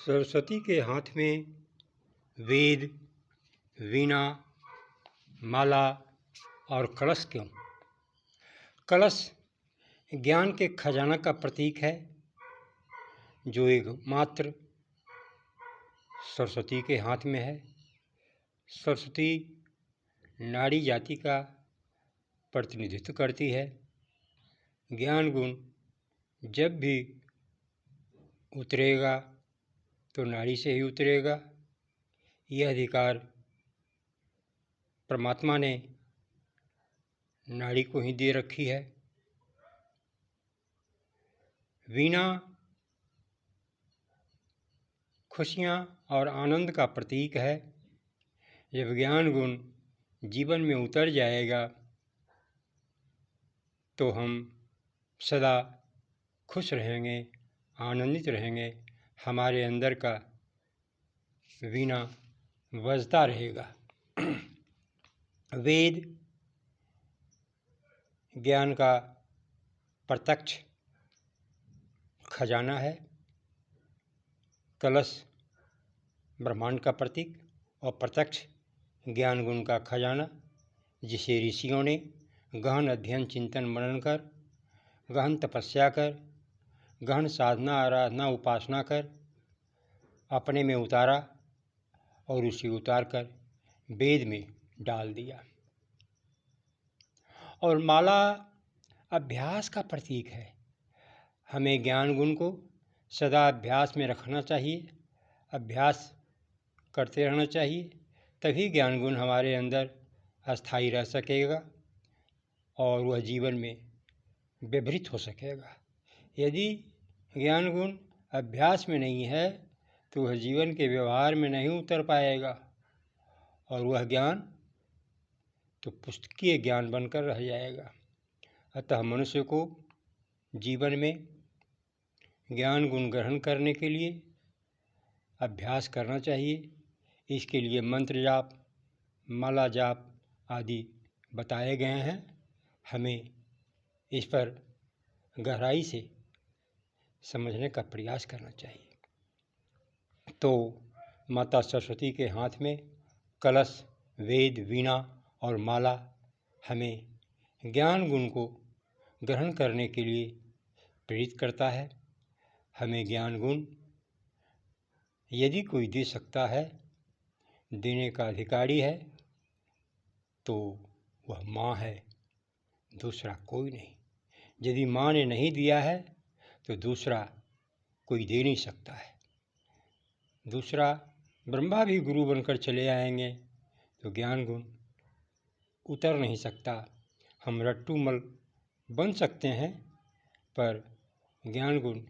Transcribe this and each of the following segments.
सरस्वती के हाथ में वेद, वीणा, माला और कलश क्यों? कलश ज्ञान के खजाना का प्रतीक है, जो एकमात्र सरस्वती के हाथ में है। सरस्वती नारी जाति का प्रतिनिधित्व करती है। ज्ञान गुण जब भी उतरेगा तो नारी से ही उतरेगा। यह अधिकार परमात्मा ने नारी को ही दे रखी है। वीणा खुशियाँ और आनंद का प्रतीक है। जब ज्ञान गुण जीवन में उतर जाएगा तो हम सदा खुश रहेंगे, आनंदित रहेंगे। हमारे अंदर का वीणा बजता रहेगा। वेद ज्ञान का प्रत्यक्ष खजाना है। कलश ब्रह्मांड का प्रतीक और प्रत्यक्ष ज्ञान गुण का खजाना, जिसे ऋषियों ने गहन अध्ययन, चिंतन, मनन कर, गहन तपस्या कर, गहन साधना, आराधना, उपासना कर अपने में उतारा और उसे उतार कर वेद में डाल दिया। और माला अभ्यास का प्रतीक है। हमें ज्ञान गुण को सदा अभ्यास में रखना चाहिए, अभ्यास करते रहना चाहिए, तभी ज्ञान गुण हमारे अंदर अस्थायी रह सकेगा और वह जीवन में व्यवहृत हो सकेगा। यदि ज्ञान गुण अभ्यास में नहीं है तो वह जीवन के व्यवहार में नहीं उतर पाएगा और वह ज्ञान तो पुस्तकीय ज्ञान बनकर रह जाएगा। अतः मनुष्य को जीवन में ज्ञान गुण ग्रहण करने के लिए अभ्यास करना चाहिए। इसके लिए मंत्र जाप, माला जाप आदि बताए गए हैं। हमें इस पर गहराई से समझने का प्रयास करना चाहिए। तो माता सरस्वती के हाथ में कलश, वेद, वीणा और माला हमें ज्ञान गुण को ग्रहण करने के लिए प्रेरित करता है। हमें ज्ञान गुण यदि कोई दे सकता है, देने का अधिकारी है, तो वह माँ है, दूसरा कोई नहीं। यदि माँ ने नहीं दिया है तो दूसरा कोई दे नहीं सकता है। दूसरा ब्रह्मा भी गुरु बनकर चले आएंगे तो ज्ञान गुण उतर नहीं सकता। हम रट्टूमल बन सकते हैं पर ज्ञान गुण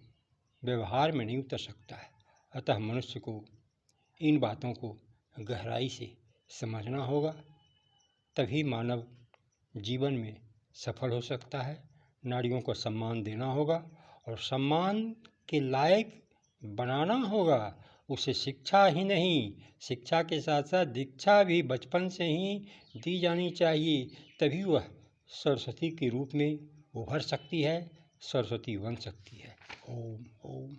व्यवहार में नहीं उतर सकता है। अतः मनुष्य को इन बातों को गहराई से समझना होगा, तभी मानव जीवन में सफल हो सकता है। नारियों को सम्मान देना होगा और सम्मान के लायक बनाना होगा। उसे शिक्षा ही नहीं, शिक्षा के साथ साथ दीक्षा भी बचपन से ही दी जानी चाहिए, तभी वह सरस्वती के रूप में उभर सकती है, सरस्वती बन सकती है। ओम ओम।